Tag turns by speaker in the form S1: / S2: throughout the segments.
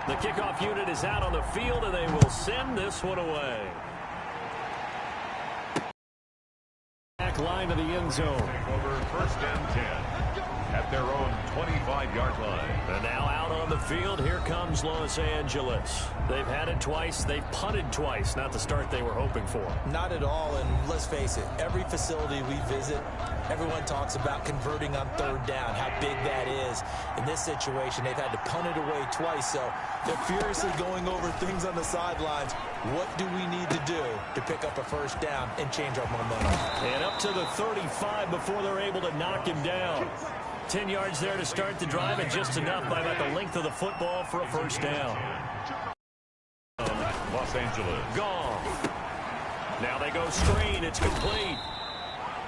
S1: The kickoff unit is out on the field, and they will send this one away. Back line to the end zone.
S2: Over 1st and 10 at their own 25-yard line.
S1: And now out on the field, here comes Los Angeles. They've had it twice. They've punted twice. Not the start they were hoping for.
S3: Not at all, and let's face it, every facility we visit, everyone talks about converting on 3rd down, how big that is. In this situation, they've had to punt it away twice, so they're furiously going over things on the sidelines. What do we need to do to pick up a 1st down and change our momentum?
S1: And up to the 35 before they're able to knock him down. 10 yards there to start the drive, and just enough by about the length of the football for a 1st down.
S2: Los Angeles.
S1: Gone. Now they go screen. It's complete.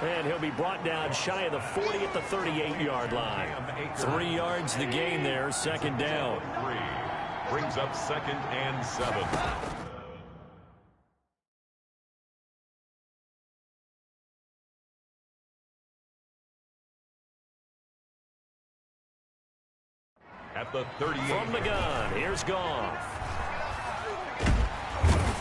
S1: And he'll be brought down shy of the 40 at the 38-yard line. 3 yards the gain there, 2nd down.
S2: 3 brings up 2nd and 7. At the 38.
S1: From the gun, here's Goff.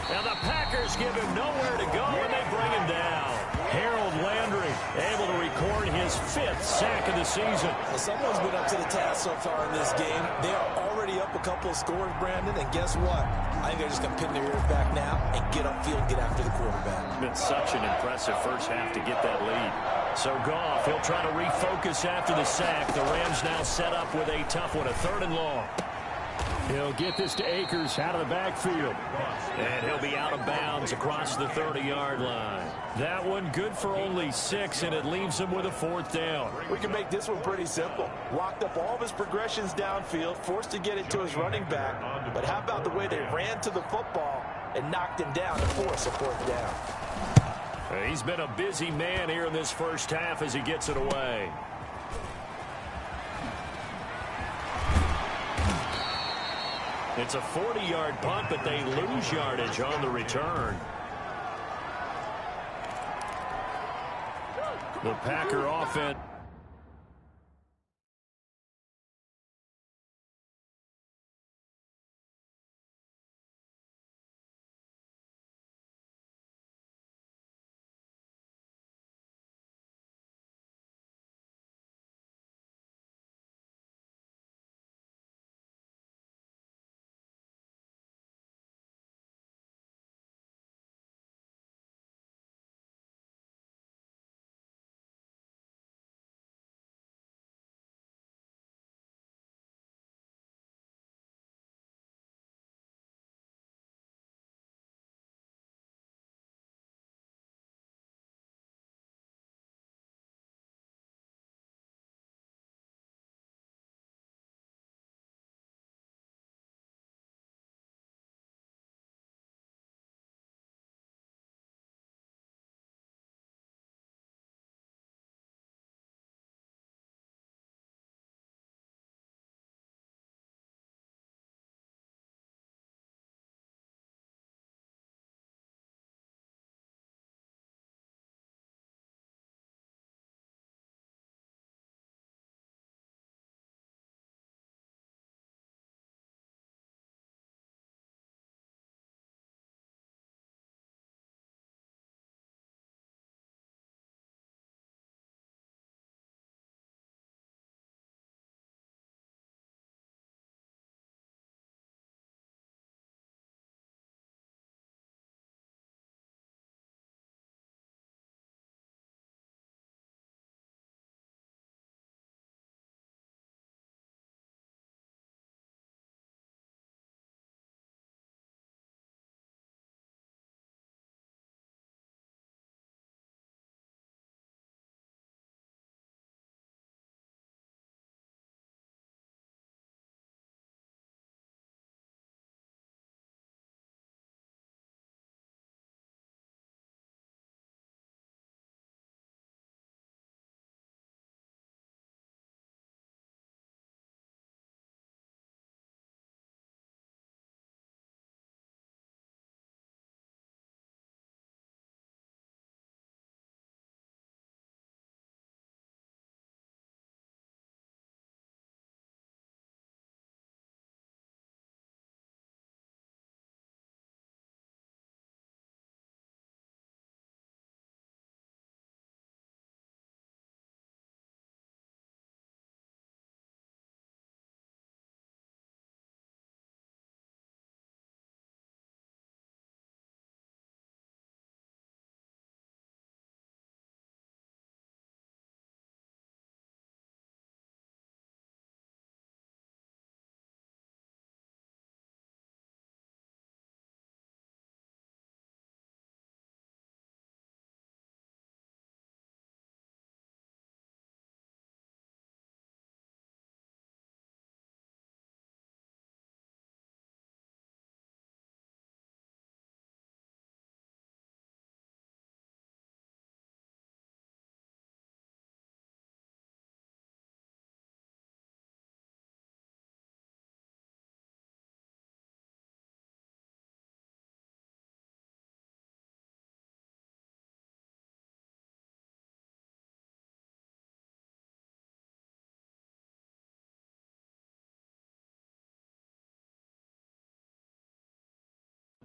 S1: Now the Packers give him nowhere to go, and they bring him down. Harold Landry able to record his 5th sack of the season.
S3: Well, someone's been up to the task so far in this game. They are already up a couple of scores, Brandon, and guess what? I think they're just going to pin their ears back now and get upfield and get after the quarterback.
S1: Been such an impressive first half to get that lead. So Goff, he'll try to refocus after the sack. The Rams now set up with a tough one, a 3rd and long. He'll get this to Akers out of the backfield. And he'll be out of bounds across the 30-yard line. That one good for only 6, and it leaves him with a 4th down.
S3: We can make this one pretty simple. Locked up all of his progressions downfield, forced to get it to his running back. But how about the way they ran to the football and knocked him down to force a 4th down?
S1: He's been a busy man here in this first half as he gets it away. It's a 40-yard punt, but they lose yardage on the return. The Packer offense.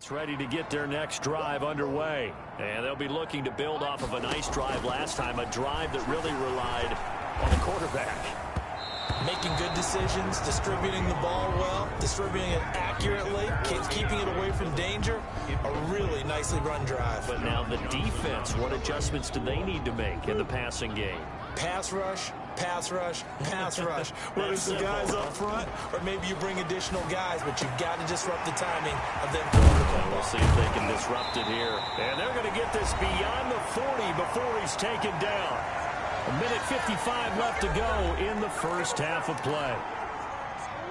S1: gets ready to get their next drive underway. And they'll be looking to build off of a nice drive last time, a drive that really relied on the quarterback.
S3: Making good decisions, distributing the ball well, distributing it accurately, keeping it away from danger. A really nicely run drive.
S1: But now the defense, what adjustments do they need to make in the passing game?
S3: Pass rush, pass rush, pass rush. Whether it's the guys up front or maybe you bring additional guys, but you've got to disrupt the timing of them throwing the football.
S1: We'll see if they can disrupt it here. And they're going to get this beyond the 40 before he's taken down. A minute 55 left to go in the first half of play.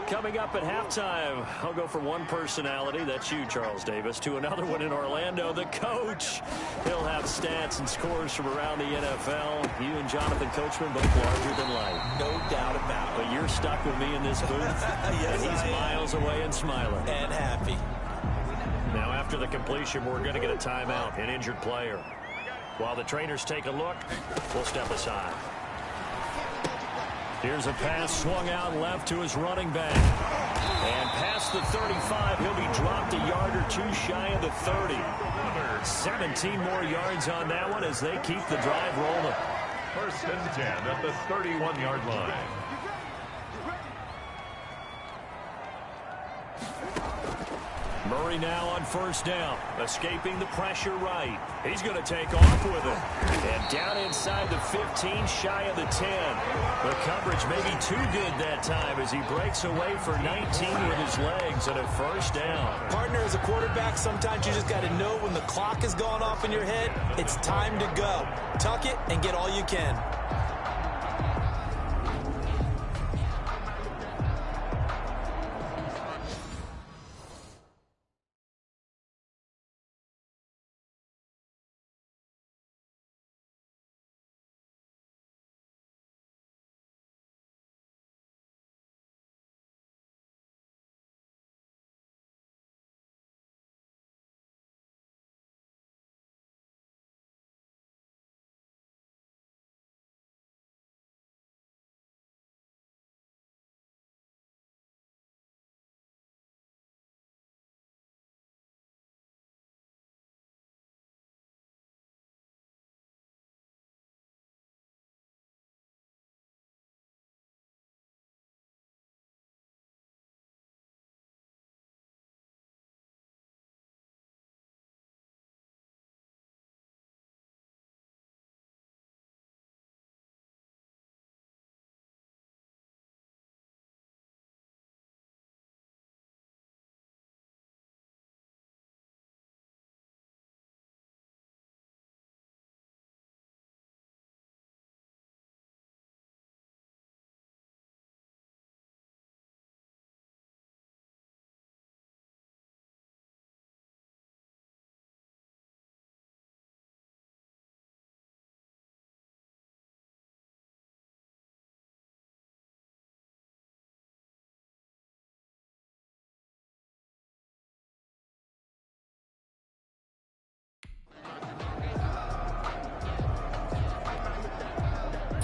S1: Coming up at halftime, I'll go from one personality, that's you, Charles Davis, to another one in Orlando, the coach. He'll have stats and scores from around the NFL. You and Jonathan Coachman both larger than life.
S3: No doubt about it.
S1: But you're stuck with me in this booth.
S3: Yes,
S1: and he's miles away and smiling.
S3: And happy.
S1: Now after the completion, we're going to get a timeout, an injured player. While the trainers take a look, we'll step aside. Here's a pass swung out left to his running back. And past the 35, he'll be dropped a yard or two shy of the 30. 17 more yards on that one as they keep the drive rolling.
S2: First and 10 at the 31-yard line.
S1: Murray now on first down, escaping the pressure right. He's going to take off with it. And down inside the 15, shy of the 10. The coverage may be too good that time as he breaks away for 19 with his legs and a first down.
S3: Partner, as a quarterback, sometimes you just got to know when the clock has gone off in your head, it's time to go. Tuck it and get all you can.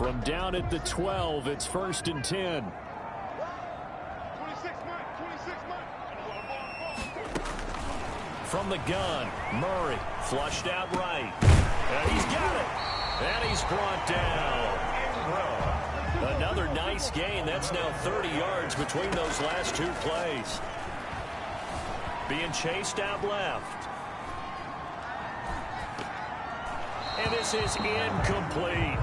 S1: From down at the 12, it's first and 10. From the gun, Murray flushed out right. And he's got it. And he's brought down. Another nice gain. That's now 30 yards between those last two plays. Being chased out left. And this is incomplete.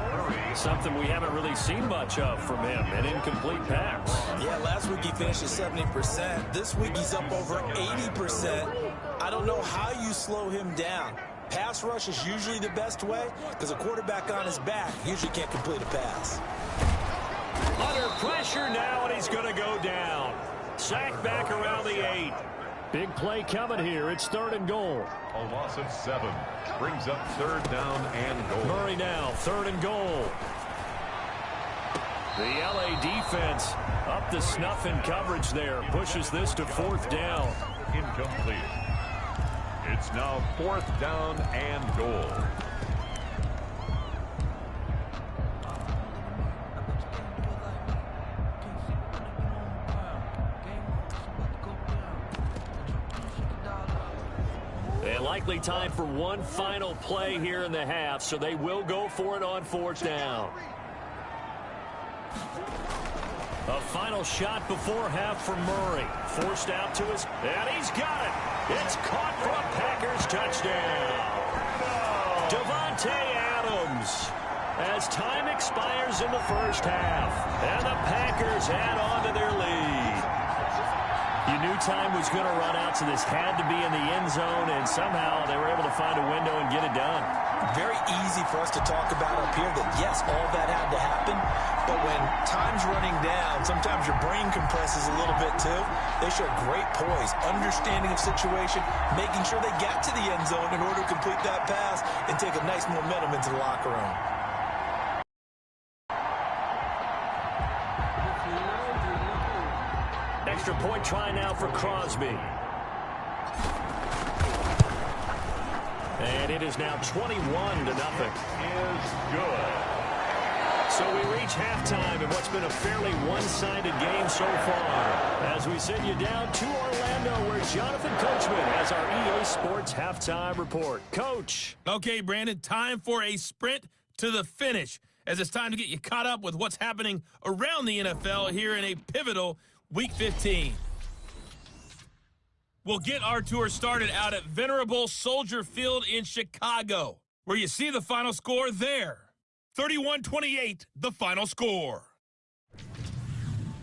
S1: Something we haven't really seen much of from him, an incomplete pass.
S3: Yeah, last week he finished at 70%. This week he's up over 80%. I don't know how you slow him down. Pass rush is usually the best way because a quarterback on his back usually can't complete a pass.
S1: Under pressure now, and he's going to go down. Sacked back around the 8. Big play coming here. It's third and goal.
S2: A loss of 7 brings up third down and goal.
S1: Murray now, third and goal. The LA defense up the snuff in coverage there. Pushes this to fourth down.
S2: Incomplete. It's now fourth down and goal.
S1: Likely time for one final play here in the half, so they will go for it on fourth down. A final shot before half for Murray. Forced out to his, and he's got it. It's caught for a Packers touchdown. Davante Adams. As time expires in the first half, and the Packers add on to their lead. You knew time was going to run out, so this had to be in the end zone, and somehow they were able to find a window and get it done.
S3: Very easy for us to talk about up here that, yes, all that had to happen, but when time's running down, sometimes your brain compresses a little bit too. They show great poise, understanding of situation, making sure they got to the end zone in order to complete that pass and take a nice momentum into the locker room.
S1: Extra point try now for Crosby. And it is now 21-0.
S2: Is good.
S1: So we reach halftime in what's been a fairly one-sided game so far. As we send you down to Orlando, where Jonathan Coachman has our EA Sports halftime report. Coach.
S4: Okay, Brandon, time for a sprint to the finish, as it's time to get you caught up with what's happening around the NFL here in a pivotal Week 15. We'll get our tour started out at venerable Soldier Field in Chicago, where you see the final score there. 31-28, the final score.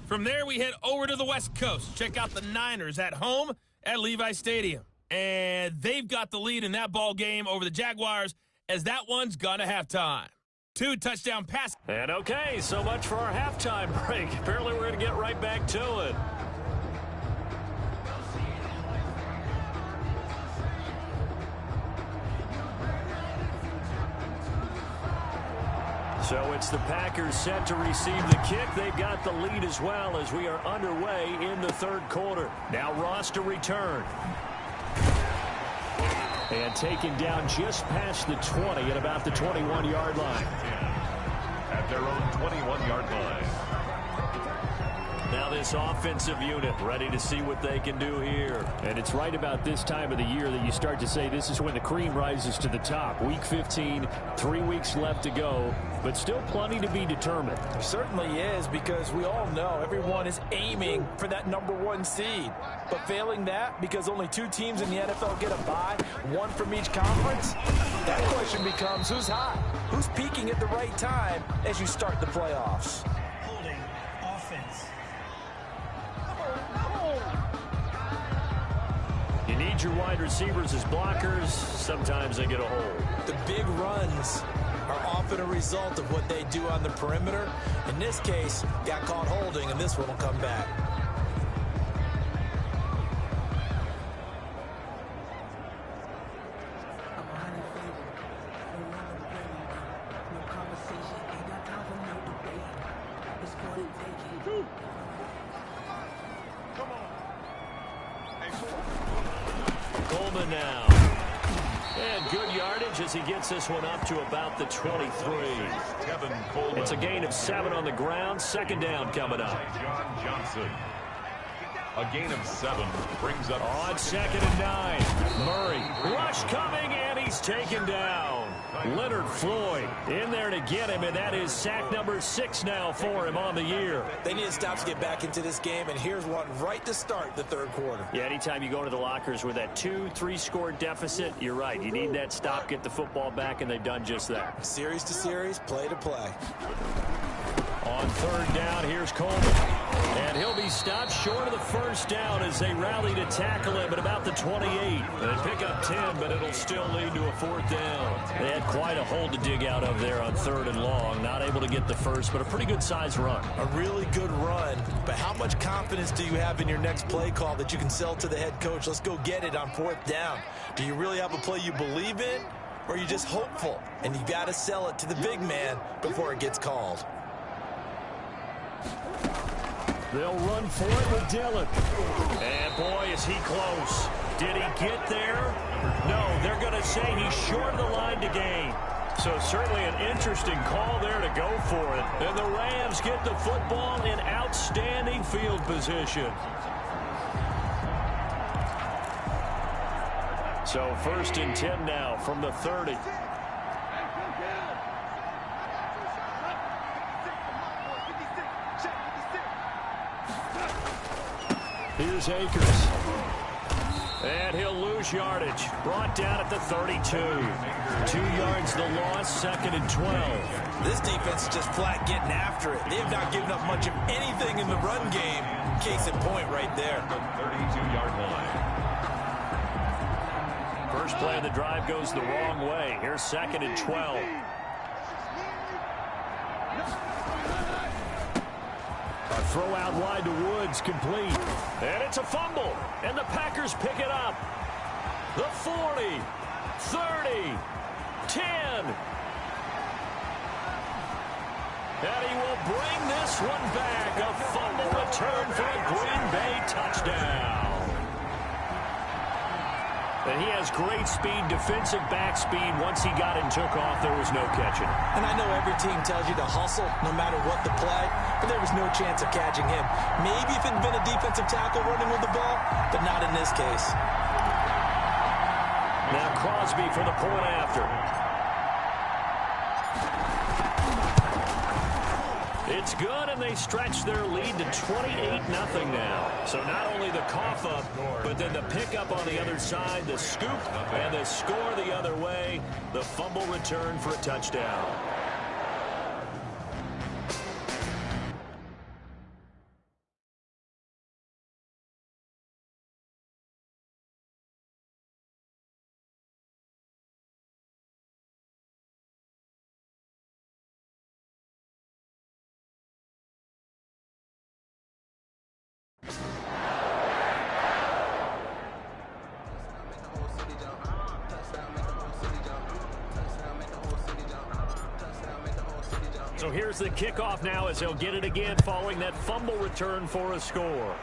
S4: From there, we head over to the West Coast. Check out the Niners at home at Levi Stadium. And they've got the lead in that ball game over the Jaguars, as that one's gone to halftime. 2 touchdown passes.
S1: And okay, so much for our halftime break. Apparently we're going to get right back to it. So it's the Packers set to receive the kick. They've got the lead as well as we are underway in the third quarter. Now Ross to return. And taken down just past the 20 at about the 21-yard line.
S2: At their own 21-yard line.
S1: Now this offensive unit ready to see what they can do here. And it's right about this time of the year that you start to say this is when the cream rises to the top. Week 15, 3 weeks left to go, but still plenty to be determined.
S3: It certainly is, because we all know everyone is aiming for that #1 seed. But failing that, because only 2 teams in the NFL get a bye, 1 from each conference, that question becomes who's hot? Who's peaking at the right time as you start the playoffs?
S5: Holding offense.
S1: You need your wide receivers as blockers. Sometimes they get a hold.
S3: The big runs are often a result of what they do on the perimeter. In this case, got caught holding, and this one will come back.
S1: Coleman now. And good yardage as he gets this one up to about the 23. It's a gain of 7 on the ground. Second down coming up.
S2: John Johnson. A gain of 7 brings up
S1: On 2nd and 9. Murray. Rush coming, and he's taken down. Leonard Floyd in there to get him, and that is sack number 6 now for him on the year.
S3: They need to stop to get back into this game, and here's one right to start the third quarter.
S1: Yeah, anytime you go into the lockers with that 2-3 score deficit, you're right. You need that stop, get the football back, and they've done just that.
S3: Series to series, play to play.
S1: On 3rd down, here's Coleman. And he'll be stopped short of the first down as they rally to tackle him at about the 28. They pick up 10, but it'll still lead to a 4th down. They had quite a hole to dig out of there on 3rd and long. Not able to get the first, but a pretty good size run.
S3: A really good run, but how much confidence do you have in your next play call that you can sell to the head coach? Let's go get it on 4th down. Do you really have a play you believe in, or are you just hopeful? And you got to sell it to the big man before it gets called.
S1: They'll run for it with Dillon. And boy, is he close. Did he get there? No, they're going to say he's short of the line to gain. So certainly an interesting call there to go for it. And the Rams get the football in outstanding field position. So 1st and 10 now from the 30. Here's Akers. And he'll lose yardage. Brought down at the 32. 2 yards the loss, 2nd and 12.
S3: This defense is just flat getting after it. They have not given up much of anything in the run game. Case in point right there.
S2: The 32-yard line.
S1: First play of the drive goes the wrong way. Here's 2nd and 12. A throw out wide to Woods, complete. And it's a fumble. And the Packers pick it up. The 40, 30, 10. And he will bring this one back. A fumble return for a Green Bay touchdown. And he has great speed, defensive back speed. Once he got and took off, there was no catching.
S3: And I know every team tells you to hustle no matter what the play, but there was no chance of catching him. Maybe if it had been a defensive tackle running with the ball, but not in this case.
S1: Now Crosby for the point after. It's good, and they stretch their lead to 28-0 now. So not only the cough up, but then the pickup on the other side, the scoop, and the score the other way. The fumble return for a touchdown. So here's the kickoff now as they'll get it again following that fumble return for a score.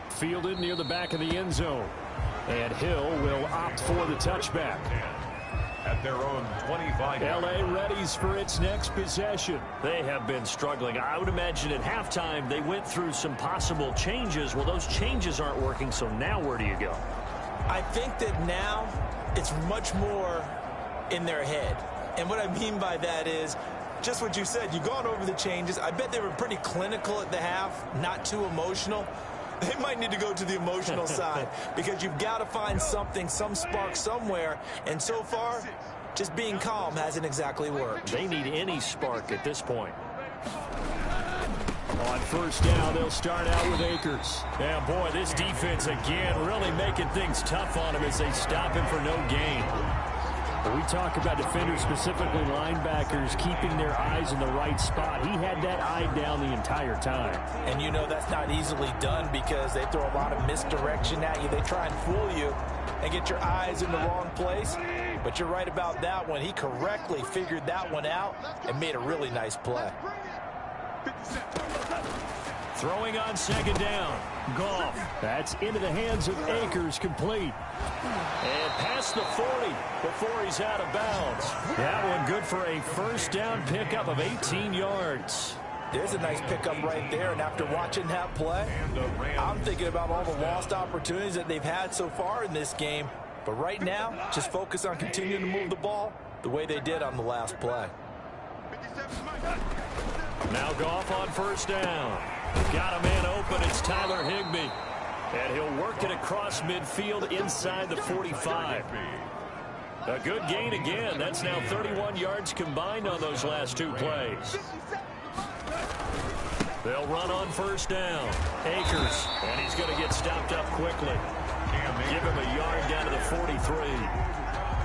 S1: Fielded near the back of the end zone. And Hill will opt for the touchback.
S2: At their own 25.
S1: L.A. readies for its next possession. They have been struggling. I would imagine at halftime they went through some possible changes. Well, those changes aren't working, so now where do you go?
S3: I think that now it's much more in their head. And what I mean by that is just what you said. You've gone over the changes. I bet they were pretty clinical at the half, not too emotional. They might need to go to the emotional side because you've got to find something, some spark somewhere. And so far, just being calm hasn't exactly worked.
S1: They need any spark at this point. On first down, they'll start out with Akers. Yeah, boy, this defense again really making things tough on him as they stop him for no gain. We talk about defenders, specifically linebackers, keeping their eyes in the right spot. He had that eye down the entire time.
S3: And you know that's not easily done because they throw a lot of misdirection at you. They try and fool you and get your eyes in the wrong place. But you're right about that one. He correctly figured that one out and made a really nice play.
S1: Throwing on second down. Goff. That's into the hands of Akers, complete. And past the 40 before he's out of bounds. That one good for a first down pickup of 18 yards.
S3: There's a nice pickup right there, and after watching that play, I'm thinking about all the lost opportunities that they've had so far in this game. But right now, just focus on continuing to move the ball the way they did on the last play.
S1: Now Goff on first down. Got a man open. It's Tyler Higbee. And he'll work it across midfield inside the 45. A good gain again. That's now 31 yards combined on those last two plays. They'll run on first down. Akers. And he's going to get stopped up quickly. Give him a yard down to the 43.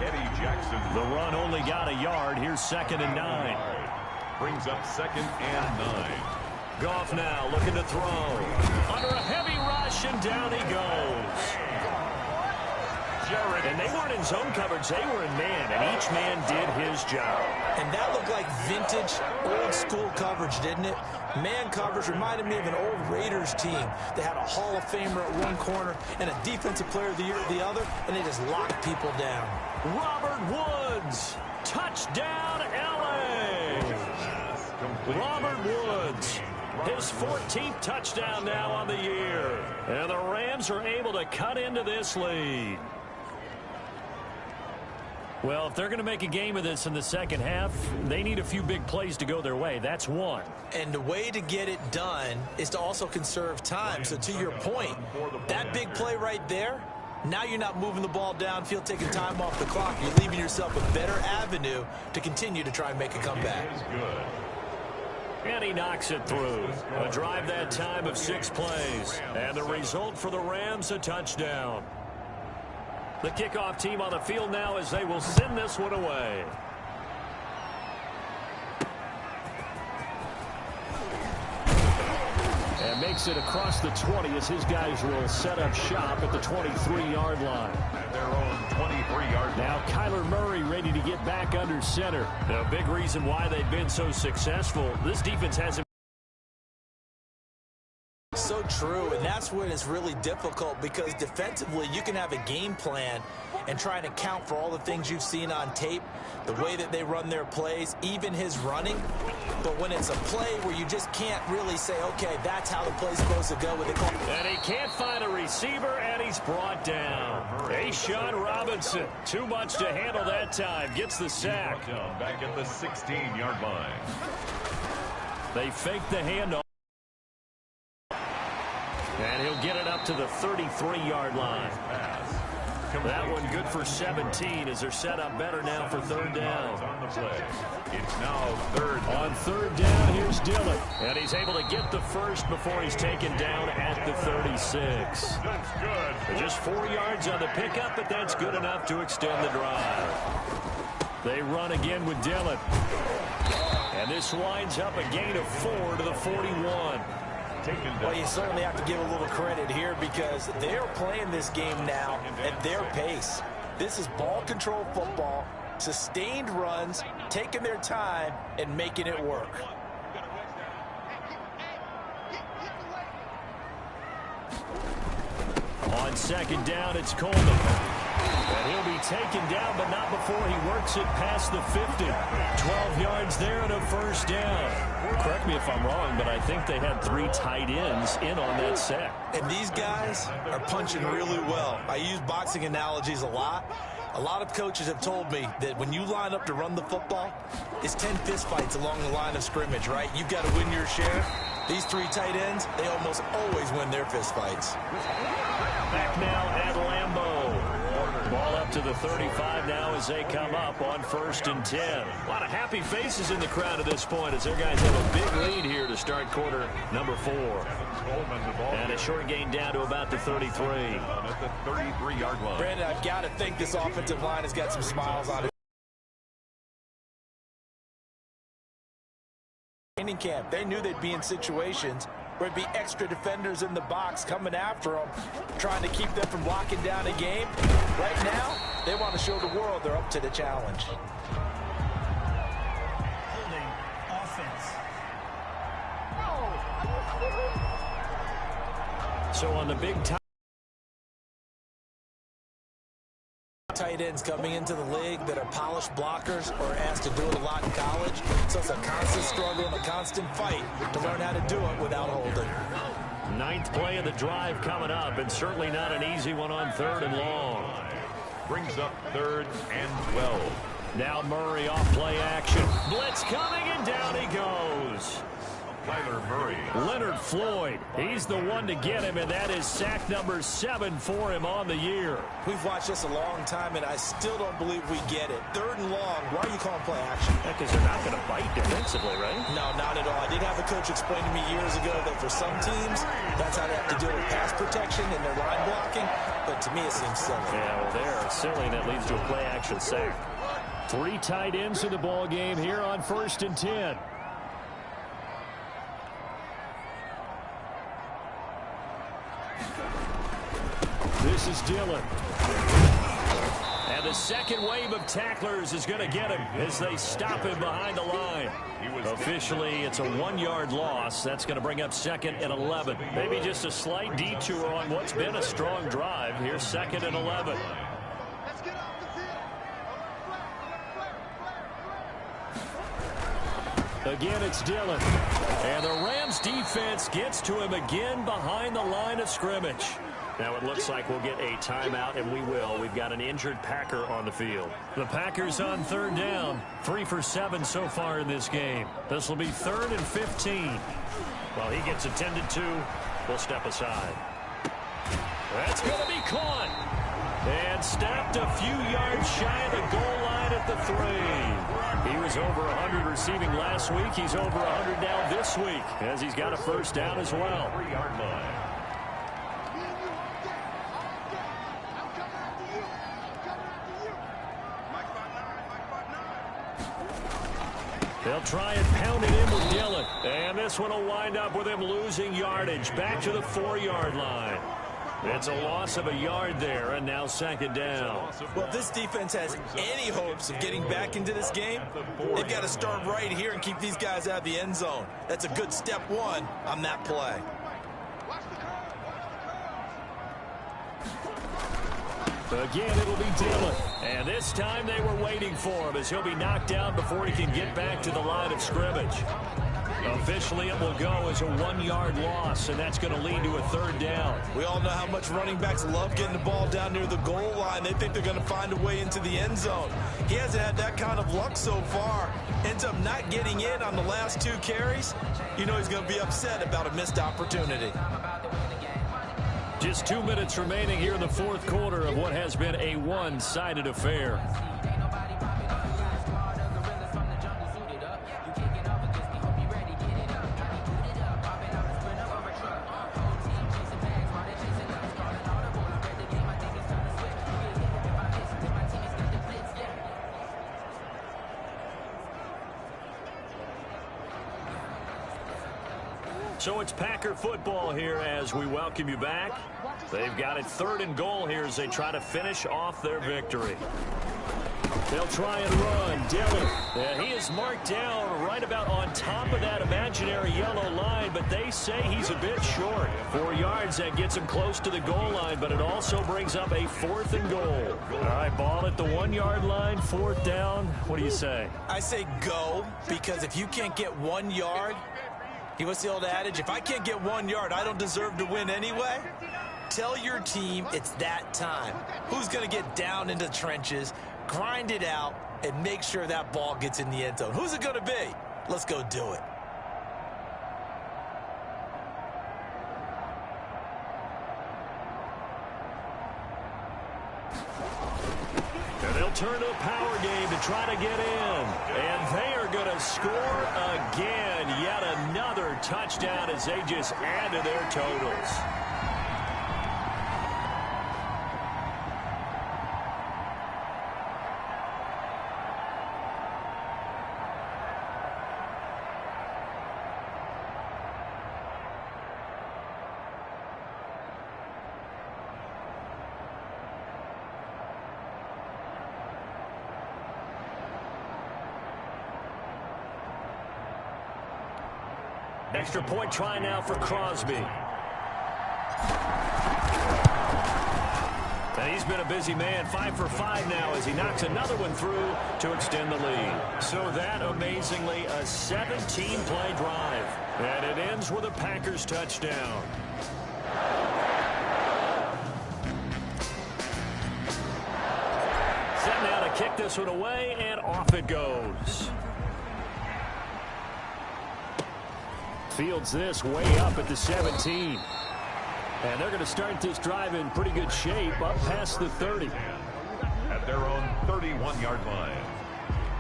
S2: Eddie Jackson.
S1: The run only got a yard. Here's 2nd and 9.
S2: Brings up 2nd and 9.
S1: Goff now looking to throw. Under a heavy rush, and down he goes. And they weren't in zone coverage. They were in man, and each man did his job.
S3: And that looked like vintage, old-school coverage, didn't it? Man coverage reminded me of an old Raiders team that had a Hall of Famer at one corner and a Defensive Player of the Year at the other, and they just locked people down.
S1: Robert Woods, touchdown, L.A. Robert Woods, his 14th touchdown now on the year. And the Rams are able to cut into this lead. Well, if they're going to make a game of this in the second half, they need a few big plays to go their way. That's one.
S3: And the way to get it done is to also conserve time. So to your point, that big play right there, now you're not moving the ball downfield, taking time off the clock. You're leaving yourself a better avenue to continue to try and make a comeback.
S1: And he knocks it through. A drive that time of 6 plays. And the result for the Rams, a touchdown. The kickoff team on the field now as they will send this one away. And makes it across the 20 as his guys will set up shop at the 23-yard line.
S2: At their own 23-yard line.
S1: Now Kyler Murray ready to get back under center. A big reason why they've been so successful. This defense hasn't.
S3: So true, and that's when it's really difficult because defensively you can have a game plan and try and account for all the things you've seen on tape, the way that they run their plays, even his running. But when it's a play where you just can't really say, okay, that's how the play's supposed to go with it.
S1: And he can't find a receiver, and he's brought down. Sean Robinson, too much to handle that time, gets the sack.
S2: Back at the 16-yard line.
S1: They fake the handoff. And he'll get it up to the 33-yard line. That one good for 17 as they're set up better now for third down.
S2: It's now third.
S1: On third down, here's Dillon. And he's able to get the first before he's taken down at the 36.
S2: That's good.
S1: Just 4 yards on the pickup, but that's good enough to extend the drive. They run again with Dillon. And this winds up a gain of 4 to the 41.
S3: Well, you certainly have to give a little credit here because they're playing this game now at their pace. This is ball control football, sustained runs, taking their time, and making it work.
S1: On second down, it's Coleman. And he'll be taken down, but not before he works it past the 50. 12 yards there and a first down. Correct me if I'm wrong, but I think they had 3 tight ends in on that sack.
S3: And these guys are punching really well. I use boxing analogies a lot. A lot of coaches have told me that when you line up to run the football, it's 10 fistfights along the line of scrimmage, right? You've got to win your share. These 3 tight ends, they almost always win their fistfights.
S1: Back now at Lambeau. Ball up to the 35 now as they come up on 1st and 10. A lot of happy faces in the crowd at this point as their guys have a big lead here to start quarter number 4. And a short gain down to about the 33.
S2: At the 33-yard line.
S3: Brandon, I've got to think this offensive line has got some smiles on it. Training camp, they knew they'd be in situations where it'd be extra defenders in the box coming after them, trying to keep them from locking down a game. Right now, they want to show the world they're up to the challenge.
S5: Holding offense.
S1: So on the big time.
S3: Tight ends coming into the league that are polished blockers or asked to do it a lot in college. So it's a constant struggle and a constant fight to learn how to do it without holding.
S1: 9th play of the drive coming up, and certainly not an easy one on 3rd and long.
S2: Brings up 3rd and 12.
S1: Now Murray off play action. Blitz coming, and down he goes.
S2: Kyler Murray.
S1: Leonard Floyd, he's the one to get him, and that is sack number 7 for him on the year.
S3: We've watched this a long time, and I still don't believe we get it. 3rd and long, why are you calling play action?
S1: Because they're not going to bite defensively, right?
S3: No, not at all. I did have a coach explain to me years ago that for some teams, that's how they have to deal with pass protection and their line blocking, but to me it seems silly.
S1: Yeah, well, they're silly, and that leads to a play action sack. 3 tight ends in the ball game here on 1st and 10. This is Dillon. And the second wave of tacklers is going to get him as they stop him behind the line. Officially, it's a 1-yard loss. That's going to bring up 2nd and 11. Maybe just a slight detour on what's been a strong drive. Here's 2nd and 11. Again, it's Dillon. And the Rams defense gets to him again behind the line of scrimmage. Now it looks like we'll get a timeout, and we will. We've got an injured Packer on the field. The Packers on third down. 3 for 7 so far in this game. This will be 3rd and 15. Well, he gets attended to. We'll step aside. That's going to be caught. And snapped a few yards shy of the goal line at the 3. He was over 100 receiving last week. He's over 100 now this week, as he's got a first down as well.
S2: 3-yard line.
S1: They'll try and pound it in with Dillon. And this one will wind up with him losing yardage back to the 4-yard line. It's a loss of a yard there, and now 2nd down.
S3: Well, if this defense has any hopes of getting back into this game, they've got to start right here and keep these guys out of the end zone. That's a good step 1 on that play.
S1: Again, it'll be Dillon. And this time they were waiting for him, as he'll be knocked down before he can get back to the line of scrimmage. Officially, it will go as a 1-yard loss, and that's going to lead to a 3rd down.
S3: We all know how much running backs love getting the ball down near the goal line. They think they're going to find a way into the end zone. He hasn't had that kind of luck so far. Ends up not getting in on the last 2 carries. You know he's going to be upset about a missed opportunity.
S1: Just 2 minutes remaining here in the 4th quarter of what has been a one-sided affair. So it's Packer football here as we welcome you back. They've got it 3rd and goal here as they try to finish off their victory. They'll try and run. Dillon. He is marked down right about on top of that imaginary yellow line, but they say he's a bit short. 4 yards, that gets him close to the goal line, but it also brings up a 4th and goal. All right, ball at the 1-yard line, 4th down. What do you say?
S3: I say go, because if you can't get 1 yard, what's the old adage? If I can't get 1 yard, I don't deserve to win anyway. Tell your team it's that time. Who's going to get down into the trenches, grind it out, and make sure that ball gets in the end zone? Who's it going to be? Let's go do it.
S1: And they'll turn to a power game to try to get in. And they are going to score again. Yet another touchdown as they just add to their totals. Extra point try now for Crosby. And he's been a busy man, 5 for 5 now as he knocks another one through to extend the lead. So that, amazingly, a 17-play drive. And it ends with a Packers touchdown. Set now to kick this one away, and off it goes. Fields this way up at the 17. And they're going to start this drive in pretty good shape up past the 30.
S2: At their own 31-yard line.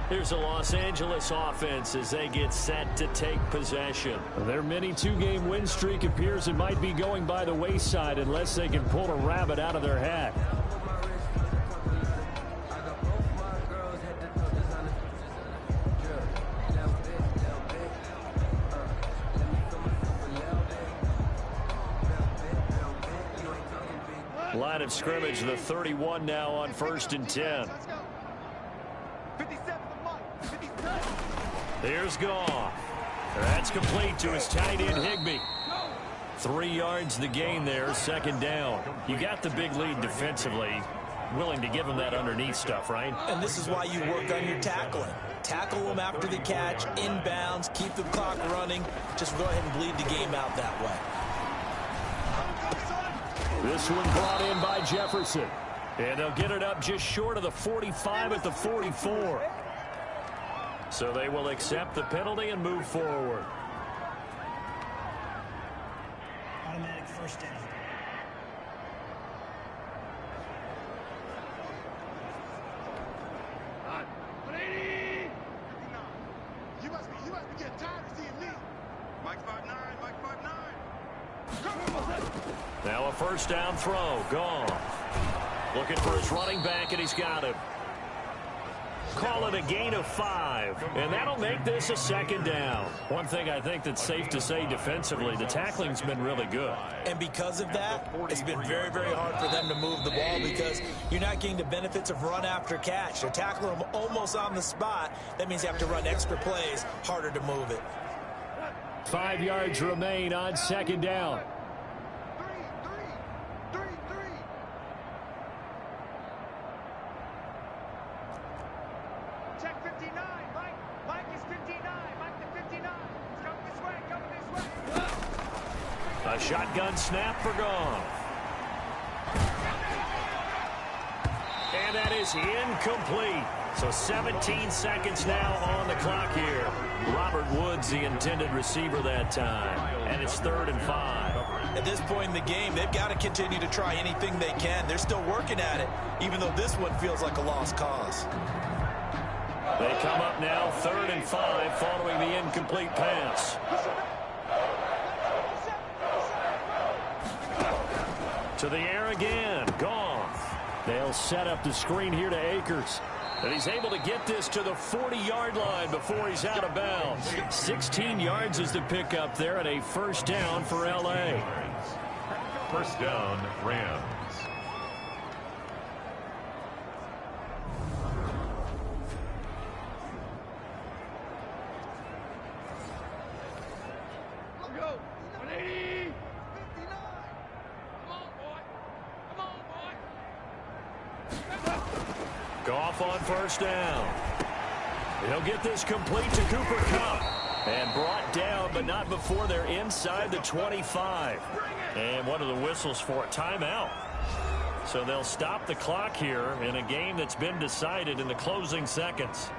S1: Here's a Los Angeles offense as they get set to take possession. Their mini 2-game win streak appears it might be going by the wayside unless they can pull a rabbit out of their hat. Line of scrimmage, the 31 now on 1st and 10. Here's Goff. That's complete to his tight end, Higbee. 3 yards the gain there, 2nd down. You got the big lead defensively. Willing to give him that underneath stuff, right?
S3: And this is why you work on your tackling. Tackle them after the catch, inbounds, keep the clock running. Just go ahead and bleed the game out that way.
S1: This one brought in by Jefferson. And they'll get it up just short of the 45 at the 44. So they will accept the penalty and move forward.
S5: Automatic first down.
S6: You must be getting tired of seeing me. Mike 5'9", Mike 5'9".
S1: Now a first down throw. Gone. Looking for his running back, and he's got him. Call it a gain of 5, and that'll make this a second down. One thing I think that's safe to say defensively, the tackling's been really good.
S3: And because of that, it's been very, very hard for them to move the ball because you're not getting the benefits of run after catch. They're tackling them almost on the spot. That means you have to run extra plays, harder to move it.
S1: 5 yards remain on second down.
S6: Check 59, Mike. Mike is 59. Mike to 59. Come this way, come this way.
S1: A shotgun snap for Goff. And that is incomplete. So 17 seconds now on the clock here. Robert Woods, the intended receiver that time. And it's 3rd and 5.
S3: At this point in the game, they've got to continue to try anything they can. They're still working at it, even though this one feels like a lost cause.
S1: They come up now 3rd and 5 following the incomplete pass. To the air again. Goff. They'll set up the screen here to Akers. And he's able to get this to the 40-yard line before he's out of bounds. 16 yards is the pickup there and a first down for L.A.
S2: First down, Rams.
S1: Goff on first down. He'll get this complete to Cooper Kupp. And brought down, but not before they're inside the 25. And what are the whistles for? Timeout. So they'll stop the clock here in a game that's been decided in the closing seconds.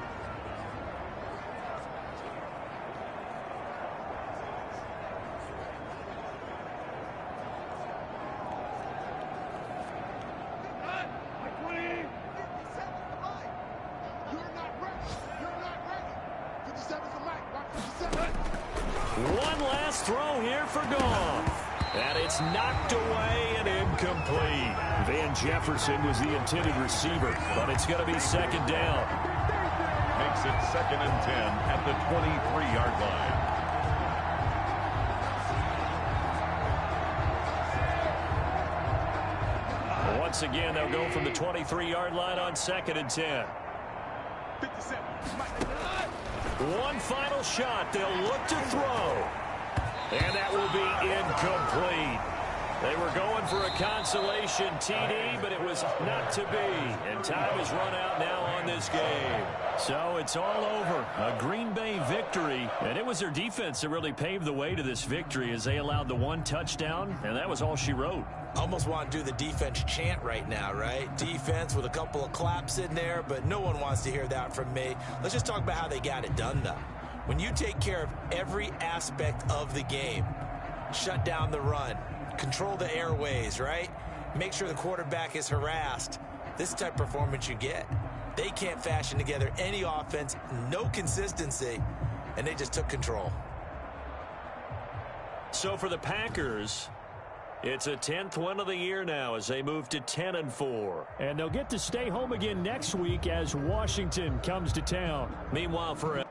S1: One last throw here for Goff. And it's knocked away and incomplete. Van Jefferson was the intended receiver, but it's going to be second down.
S2: Makes it 2nd and 10 at the 23-yard line.
S1: Once again, they'll go from the 23-yard line on 2nd and 10.
S6: 57.
S1: One final shot. They'll look to throw. And that will be incomplete. They were going for a consolation TD, but it was not to be. And time has run out now on this game. So it's all over. A Green Bay victory. And it was their defense that really paved the way to this victory as they allowed the 1 touchdown, and that was all she wrote.
S3: Almost want to do the defense chant right now, right? Defense with a couple of claps in there, but no one wants to hear that from me. Let's just talk about how they got it done, though. When you take care of every aspect of the game, shut down the run, control the airways, right? Make sure the quarterback is harassed. This is the type of performance you get. They can't fashion together any offense, no consistency, and they just took control.
S1: So for the Packers, it's a 10th win of the year now as they move to 10-4. And they'll get to stay home again next week as Washington comes to town. Meanwhile, for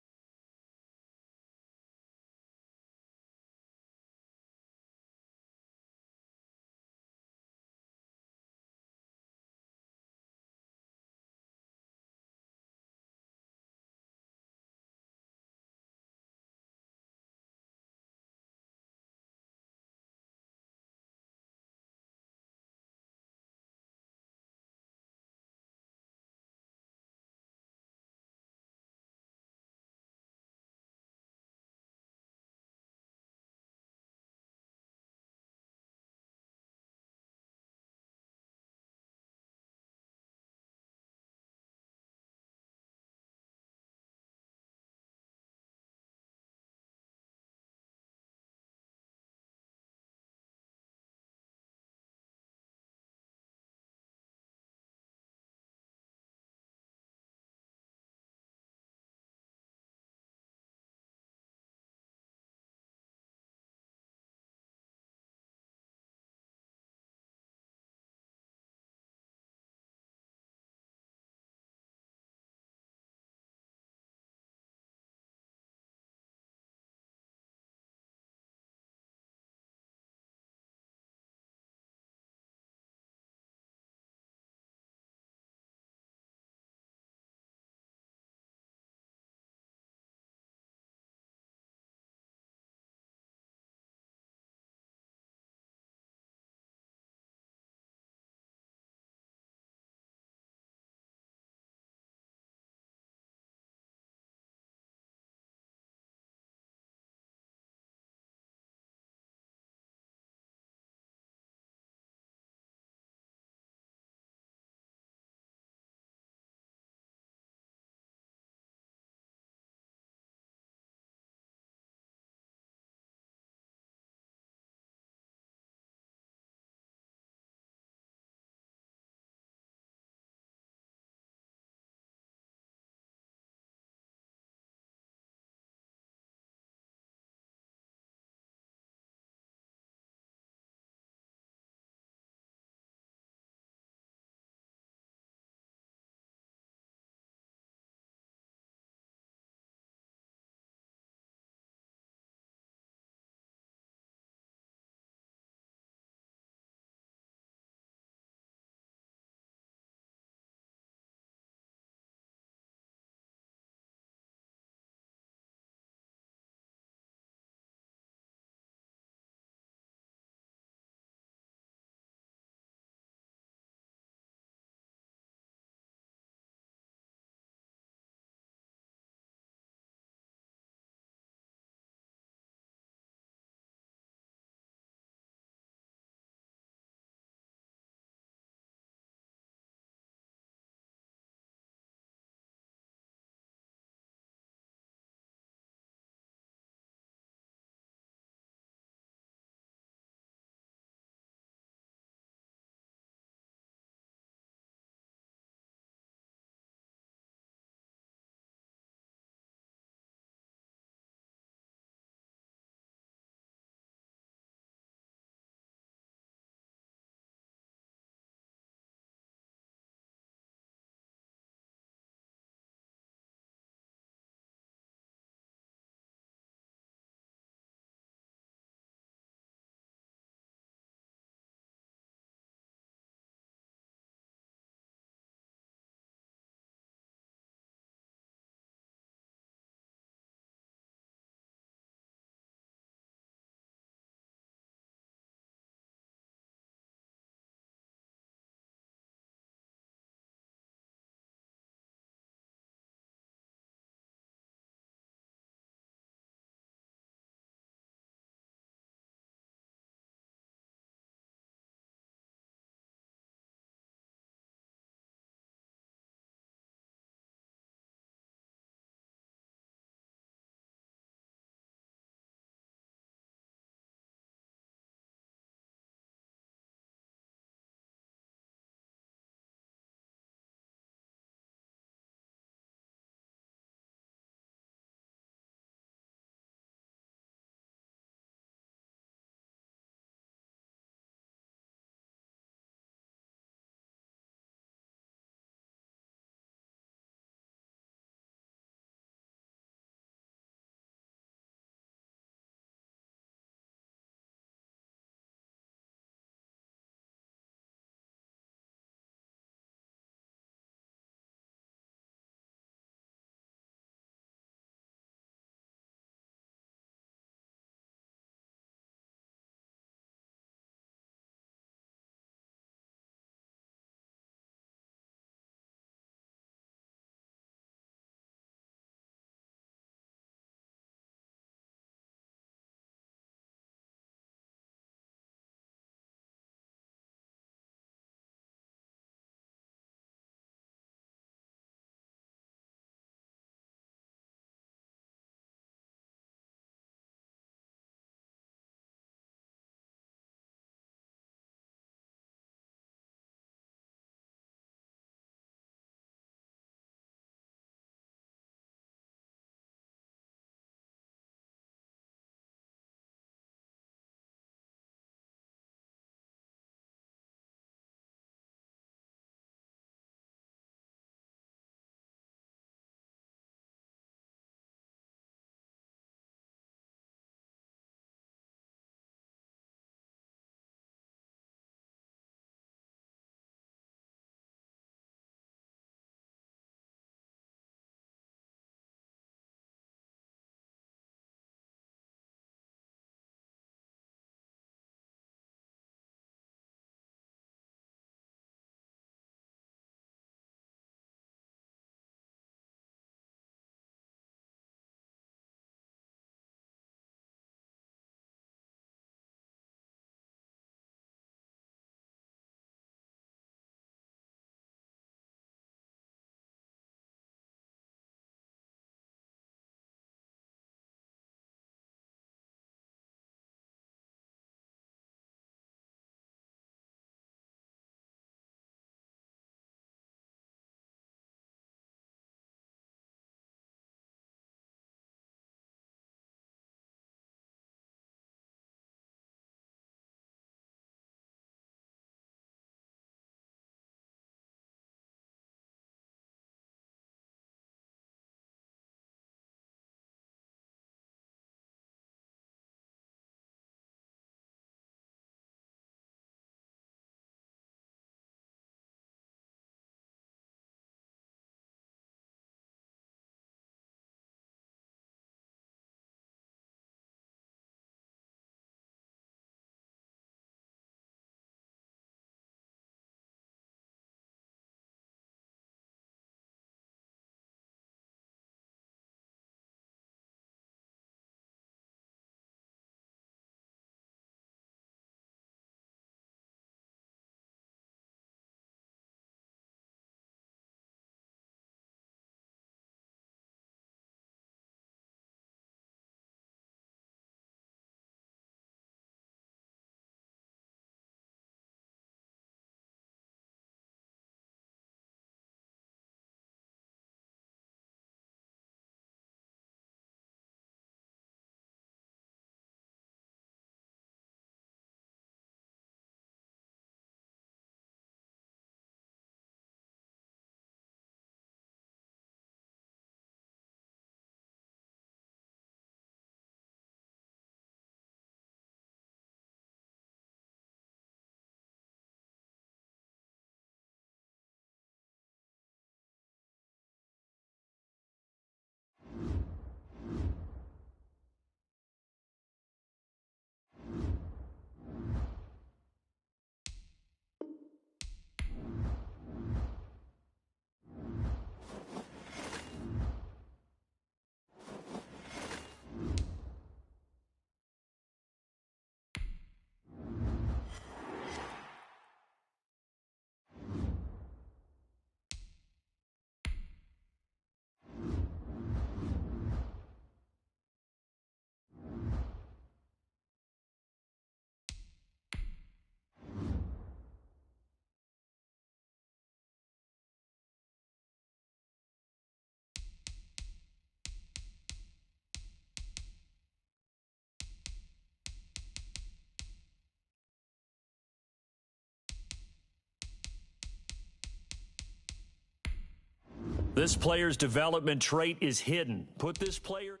S1: This player's development trait is hidden. Put this player...